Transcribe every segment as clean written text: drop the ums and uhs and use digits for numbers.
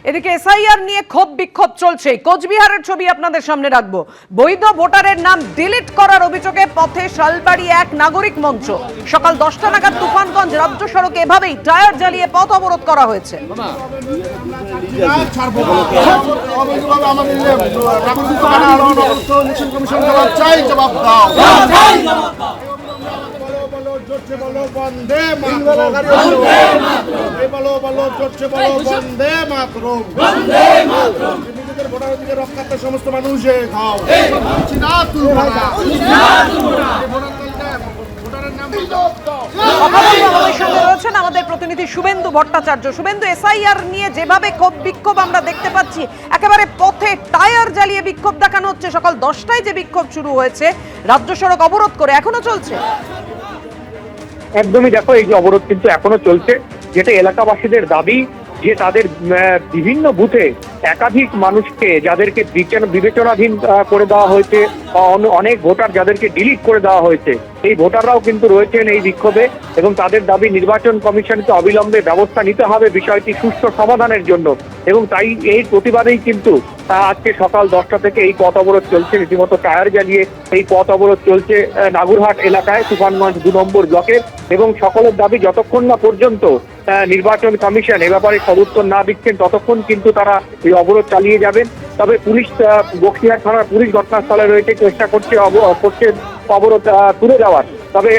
এদিকে এসআইআর নিয়ে ক্ষোভ বিক্ষোভ চলছে। কোচবিহারের ছবি আপনাদের সামনে রাখবো। বৈধ ভোটারের নাম ডিলিট করার অভিযোগে পথে শালবাড়ি এক নাগরিক মঞ্চ। সকাল 10টা নাগাদ তুফানগঞ্জ রাজ্য সড়কে এভাবেই টায়ার জ্বালিয়ে পথ অবরোধ করা হয়েছে। সমস্ত মানুষ আমাদের সঙ্গে রয়েছেন আমাদের প্রতিনিধি শুভেন্দু ভট্টাচার্য। শুভেন্দু, এসআইআর নিয়ে যেভাবে ক্ষোভ বিক্ষোভ আমরা দেখতে পাচ্ছি, একেবারে পথে টায়ার জ্বালিয়ে বিক্ষোভ দেখানো হচ্ছে। সকাল 10টায় যে বিক্ষোভ শুরু হয়েছে রাজ্য সড়ক অবরোধ করে, এখনো চলছে। একদমই, দেখো এই যে অবরোধ কিন্তু এখনো চলছে, যেটা এলাকাবাসীদের দাবি যে তাদের বিভিন্ন বুথে একাধিক মানুষকে যাদেরকে বিবেচনাধীন করে দেওয়া হয়েছে, অনেক ভোটার যাদেরকে ডিলিট করে দেওয়া হয়েছে, এই ভোটাররাও কিন্তু রয়েছেন এই বিক্ষোভে এবং তাদের দাবি নির্বাচন কমিশনকে অবিলম্বে ব্যবস্থা নিতে হবে বিষয়টি সুষ্ঠু সমাধানের জন্য। এবং তাই এই প্রতিবাদেই কিন্তু আজকে সকাল 10টা থেকে এই পথ অবরোধ চলছে। রীতিমতো টায়ার জ্বালিয়ে এই পথ অবরোধ চলছে নাগুরহাট এলাকায় তুফানগঞ্জ 2 নম্বর ব্লকে। এবং সকলের দাবি যতক্ষণ না পর্যন্ত নির্বাচন কমিশন এ ব্যাপারে সদুত্তর না দিচ্ছেন ততক্ষণ কিন্তু তারা এই অবরোধ চালিয়ে যাবেন। তবে পুলিশ, বক্সিহাট থানার পুলিশ ঘটনাস্থলে রয়েছে, চেষ্টা করছে অবরোধ তুলে দেওয়ার। তবে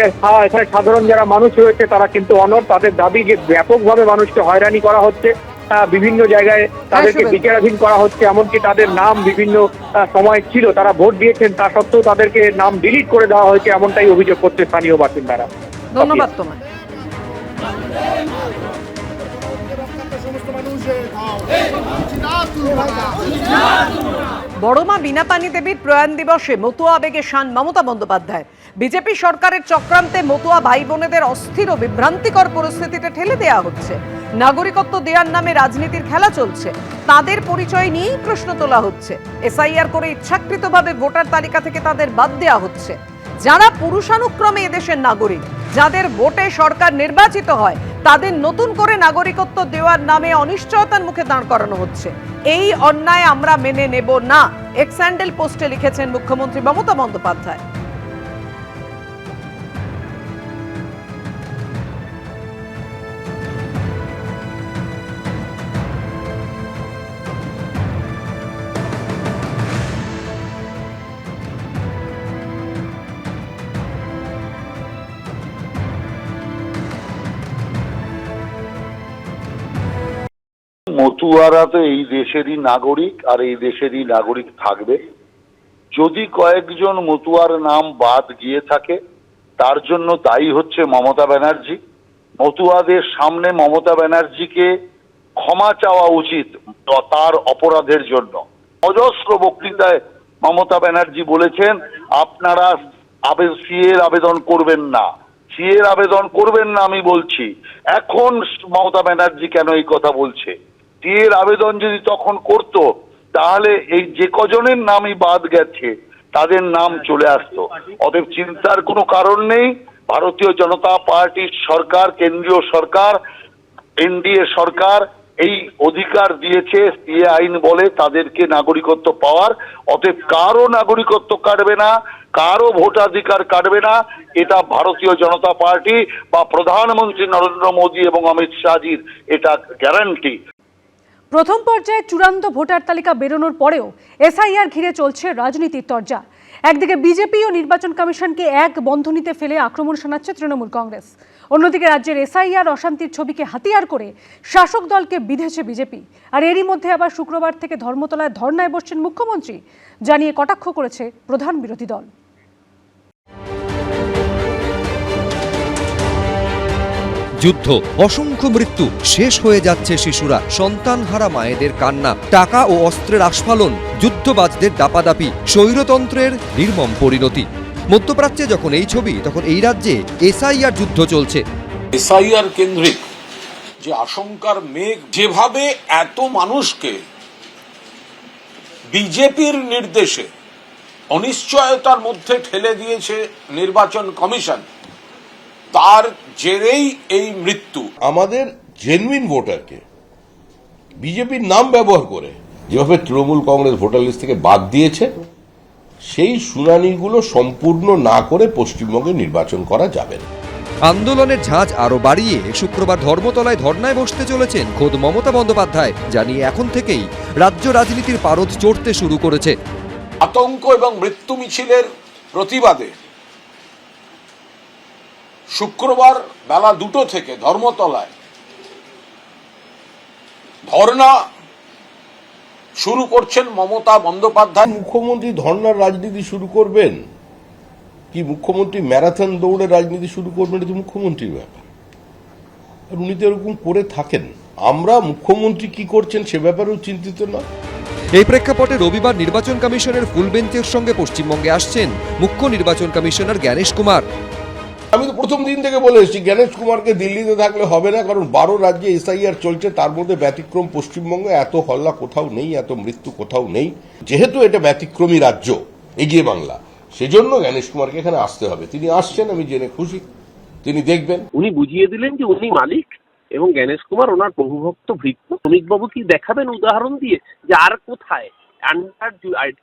এখানে সাধারণ যারা মানুষ রয়েছে তারা কিন্তু অনড়। তাদের দাবি যে ব্যাপকভাবে মানুষকে হয়রানি করা হচ্ছে, বিভিন্ন জায়গায় তাদেরকে বিচারাধীন করা হচ্ছে, এমনকি তাদের নাম বিভিন্ন সময় ছিল তারা ভোট দিয়েছেন তা সত্ত্বেও তাদেরকে নাম ডিলিট করে দেওয়া হয়েছে, এমনটাই অভিযোগ করছে স্থানীয় বাসিন্দারা। ধন্যবাদ তোমায়। বড়মা বীণাপানি দেবীর প্রয়াণ দিবসে মতুয়া আবেগে শান মমতা বন্দ্যোপাধ্যায়। বিজেপি সরকারের চক্রান্তে মতুয়া ভাই বোনেদের অস্থির ও বিভ্রান্তিকর পরিস্থিতিতে ঠেলে দেওয়া হচ্ছে। নাগরিকত্ব দেওয়ার নামে রাজনীতির খেলা চলছে। তাদের পরিচয় নিয়েই প্রশ্ন তোলা হচ্ছে। এসআইআর করে ইচ্ছাকৃতভাবে ভোটার তালিকা থেকে তাদের বাদ দেওয়া হচ্ছে। যারা পুরুষানুক্রমে এদেশের নাগরিক, যাদের ভোটে সরকার নির্বাচিত হয়, তাদের নতুন করে নাগরিকত্ব দেওয়ার নামে অনিশ্চয়তার মুখে দাঁড় করানো হচ্ছে। এই অন্যায় আমরা মেনে নেব না, এক্স হ্যান্ডেল পোস্টে লিখেছেন মুখ্যমন্ত্রী মমতা বন্দ্যোপাধ্যায়। মতুয়ারা তো এই দেশেরই নাগরিক আর এই দেশেরই নাগরিক থাকবে। যদি কয়েকজন মতুয়ার নাম বাদ গিয়ে থাকে তার জন্য দায়ী হচ্ছে মমতা ব্যানার্জি। মতুয়াদের সামনে মমতা ব্যানার্জিকে ক্ষমা চাওয়া উচিত তার অপরাধের জন্য। অজস্র বক্তৃতায় মমতা ব্যানার্জি বলেছেন আপনারা সিএর আবেদন করবেন না, সিএর আবেদন করবেন না। আমি বলছি এখন মমতা ব্যানার্জি কেন এই কথা বলছে? সিএর আবেদন যদি তখন করতো তাহলে এই যে কজনের নামই বাদ গেছে তাদের নাম চলে আসতো। অতএব চিন্তার কোনো কারণ নেই। ভারতীয় জনতা পার্টির সরকার, কেন্দ্রীয় সরকার, এনডিএ সরকার এই অধিকার দিয়েছে, সিএ আইন বলে তাদেরকে নাগরিকত্ব পাওয়ার। অতএব কারো নাগরিকত্ব কাটবে না, কারো ভোটাধিকার কাটবে না। এটা ভারতীয় জনতা পার্টি বা প্রধানমন্ত্রী নরেন্দ্র মোদী এবং অমিত শাহজির এটা গ্যারান্টি। প্রথম পর্যায়ে চূড়ান্ত ভোটার তালিকা বেরোনোর পরেও এসআইআর ঘিরে চলছে রাজনীতির তরজা। একদিকে বিজেপি ও নির্বাচন কমিশনকে এক বন্ধনীতে ফেলে আক্রমণ শানাচ্ছে তৃণমূল কংগ্রেস, অন্যদিকে রাজ্যের এসআইআর অশান্তির ছবিকে হাতিয়ার করে শাসক দলকে বিঁধেছে বিজেপি। আর এরই মধ্যে আবার শুক্রবার থেকে ধর্মতলায় ধর্নায় বসছেন মুখ্যমন্ত্রী, জানিয়ে কটাক্ষ করেছে প্রধান বিরোধী দল। যুদ্ধ, অসংখ্য মৃত্যু, শেষ হয়ে যাচ্ছে শিশুরা, সন্তানহারা মায়েদের কান্না, টাকা ও অস্ত্রের আস্ফালন, যুদ্ধবাজদের দাপাদাপি, স্বৈরতন্ত্রের নির্মম পরিণতি। মধ্যপ্রাচ্যে যখন এই ছবি, তখন এই রাজ্যে এসআইআর যুদ্ধ চলছে। এসআইআর কেন্দ্রিক যে আশঙ্কার মেঘ, যেভাবে এত মানুষকে বিজেপির নির্দেশে অনিশ্চয়তার মধ্যে ঠেলে দিয়েছে নির্বাচন কমিশন, তার জেরেই এই মৃত্যু। আমাদের জেনুইন ভোটারকে বিজেপির নাম ব্যবহার করে যেভাবে তৃণমূল কংগ্রেস ভোটার লিস্ট থেকে বাদ দিয়েছে, সেই শুনানিগুলো সম্পূর্ণ না করে পশ্চিমবঙ্গে নির্বাচন করা যাবে না। আন্দোলনের ঝাঁজ আরো বাড়িয়ে শুক্রবার ধর্মতলায় ধর্নায় বসতে চলেছেন খোদ মমতা বন্দ্যোপাধ্যায়, জানিয়ে এখন থেকেই রাজ্য রাজনীতির পারদ চড়তে শুরু করেছে। আতঙ্ক এবং মৃত্যু মিছিলের প্রতিবাদে শুক্রবার বেলা 2টো থেকে ধর্মতলায় ধর্না শুরু করছেন মমতা বন্দ্যোপাধ্যায়। মুখ্যমন্ত্রী ধর্নার রাজনীতি শুরু করবেন কি মুখ্যমন্ত্রী ম্যারাথন দৌড়ের রাজনীতি শুরু করবেন, এটা মুখ্যমন্ত্রীর ব্যাপার, আর উনি তো এরকম করে থাকেন। আমরা মুখ্যমন্ত্রী কি করছেন সে ব্যাপারেও চিন্তিত না। এই প্রেক্ষাপটে রবিবার নির্বাচন কমিশনের ফুল বেঞ্চের সঙ্গে পশ্চিমবঙ্গে আসছেন মুখ্য নির্বাচন কমিশনার জ্ঞানেশ কুমার। আমি তো প্রথম দিন থেকে বলে এসেছি জ্ঞানেশ কুমারকে দিল্লিতে থাকলে হবে না, কারণ 12 রাজ্যে এসআইআর চলছে, তার মধ্যে ব্যতিক্রম পশ্চিমবঙ্গে। এত হল্লা কোথাও নেই, এত মৃত্যু কোথাও নেই। যেহেতু এটা ব্যতিক্রমী রাজ্য এগিয়ে বাংলা, সেজন্য জ্ঞানেশ কুমারকে এখানে আসতে হবে। তিনি আসছেন, আমি জেনে খুশি। তিনি দেখবেন। উনি বুঝিয়ে দিলেন যে উনি মালিক এবং জ্ঞানেশ কুমার ওনার প্রভুভক্ত ভৃত্য। শ্রমিকবাবু কি দেখাবেন উদাহরণ দিয়ে যে আর কোথায় আন্ডার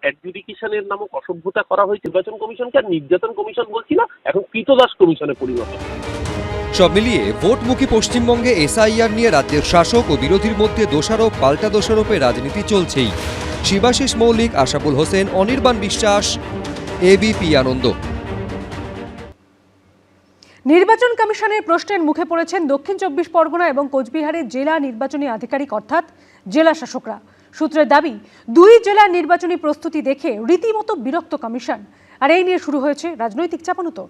অ্যাডজুডিকেশনের নামক অসভ্যতা করা হয়েছে। নির্বাচন কমিশনকে আর নির্যাতন কমিশন বলছি না, এখন কৃতদাস কমিশনে পরিণত। সব মিলিয়ে ভোটমুখী পশ্চিমবঙ্গে এসআইআর নিয়ে রাজ্যের শাসক ও বিরোধীর মধ্যে দোষারোপ পাল্টা দোষারোপের রাজনীতি চলছেই। শিবাশিস মৌলিক, আশাফুল হোসেন, অনির্বাণ বিশ্বাস, এবিপি আনন্দ। নির্বাচন কমিশনের প্রশ্নের মুখে পড়েছেন দক্ষিণ 24 পরগনা এবং কোচবিহারের জেলা নির্বাচনী আধিকারিক অর্থাৎ জেলা শাসকরা। সূত্রের দাবি, 2 জেলার নির্বাচনী প্রস্তুতি দেখে রীতিমতো বিরক্ত কমিশন। আর এই নিয়ে শুরু হয়েছে রাজনৈতিক চাপানুতোর।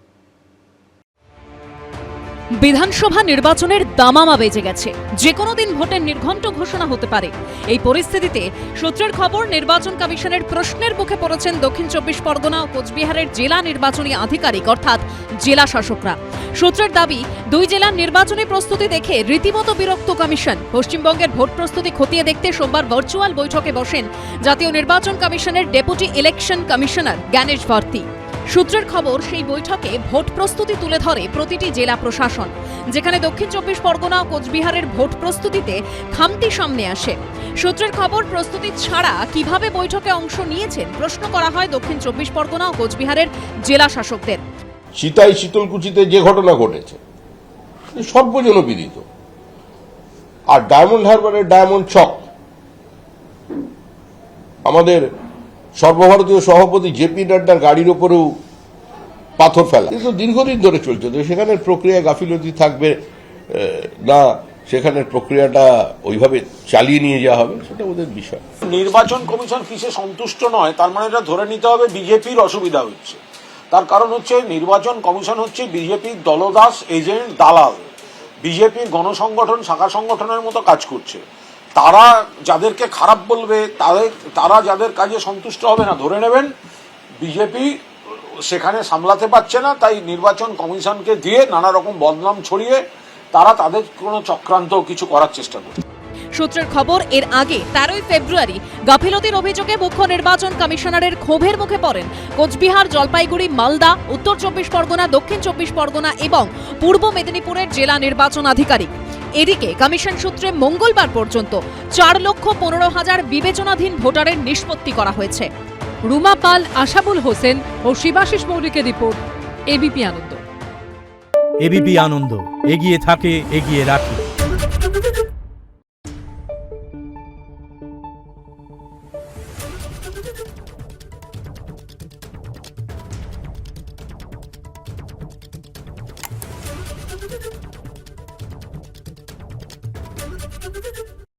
বিধানসভা নির্বাচনের দামামা বেজে গেছে, যে কোনো দিন ভোটের নির্ঘণ্ট ঘোষণা হতে পারে। এই পরিস্থিতিতে সূত্রের খবর, নির্বাচন কমিশনের প্রশ্নের মুখে পড়েছেন দক্ষিণ 24 পরগনা ও কোচবিহারের জেলা নির্বাচনী আধিকারিক অর্থাৎ জেলা শাসকরা। সূত্রের দাবি, 2 জেলার নির্বাচনী প্রস্তুতি দেখে রীতিমতো বিরক্ত কমিশন। পশ্চিমবঙ্গের ভোট প্রস্তুতি খতিয়ে দেখতে সোমবার ভার্চুয়াল বৈঠকে বসেন জাতীয় নির্বাচন কমিশনের deputy election commissioner Gyanesh Bharati. সূত্রের খবর, সেই বৈঠকে ভোট প্রস্তুতি তুলে ধরে প্রতিটি জেলা প্রশাসন, যেখানে দক্ষিণ 24 পরগনা ও কোচবিহারের ভোট প্রস্তুতিতে খামতি সামনে আসে। সূত্রের খবর, প্রস্তুতি ছাড়া কিভাবে বৈঠকে অংশ নিয়েছেন প্রশ্ন করা হয় দক্ষিণ 24 পরগনা ও কোচবিহারের জেলা শাসকদের। চিতাই শীতলকুচিতে যে ঘটনা ঘটেছে সর্বজনবিদিত, আর ডায়মন্ড হারবারের ডায়মন্ড চক, আমাদের সর্বভারতীয় সভাপতি জেপি নাড্ডার গাড়ির ওপরেও পাথর ফেলা, কিন্তু দীর্ঘদিন ধরে চলছে। তো সেখানের প্রক্রিয়া গাফিলতি থাকবে না, সেখানের প্রক্রিয়াটা ওইভাবে চালিয়ে নিয়ে যাওয়া হবে, সেটা ওদের বিষয়। নির্বাচন কমিশন কিসে সন্তুষ্ট নয়, তার মানে এটা ধরে নিতে হবে বিজেপির অসুবিধা হচ্ছে। তার কারণ হচ্ছে নির্বাচন কমিশন হচ্ছে বিজেপির দলদাস, এজেন্ট, দালাল। বিজেপির গণসংগঠন, শাখা সংগঠনের মতো কাজ করছে। তারা যাদেরকে খারাপ বলবে, তারা যাদের কাজে সন্তুষ্ট হবে না, ধরে নেবেন বিজেপি সেখানে সামলাতে পারছে না, তাই নির্বাচন কমিশনকে দিয়ে নানা রকম বদনাম ছড়িয়ে তারা তাদের কোনো চক্রান্ত কিছু করার চেষ্টা করছে। সূত্রের খবর, এর আগে 13ই ফেব্রুয়ারি গাফিলতির অভিযোগে মুখ্য নির্বাচন কমিশনারের ক্ষোভের মুখে পড়েন কোচবিহার, জলপাইগুড়ি, মালদা, উত্তর 24 পরগনা, দক্ষিণ 24 পরগনা এবং পূর্ব মেদিনীপুরের জেলা নির্বাচন আধিকারিক। এদিকে কমিশন সূত্রে মঙ্গলবার পর্যন্ত 4,15,000 বিবেচনাধীন ভোটারের নিষ্পত্তি করা হয়েছে। রুমা পাল, আশাফুল হোসেন ও শিবাশিস মৌলিকের রিপোর্ট, এবিপি আনন্দ। এবিপি আনন্দ, এগিয়ে থাকে, এগিয়ে রাখে।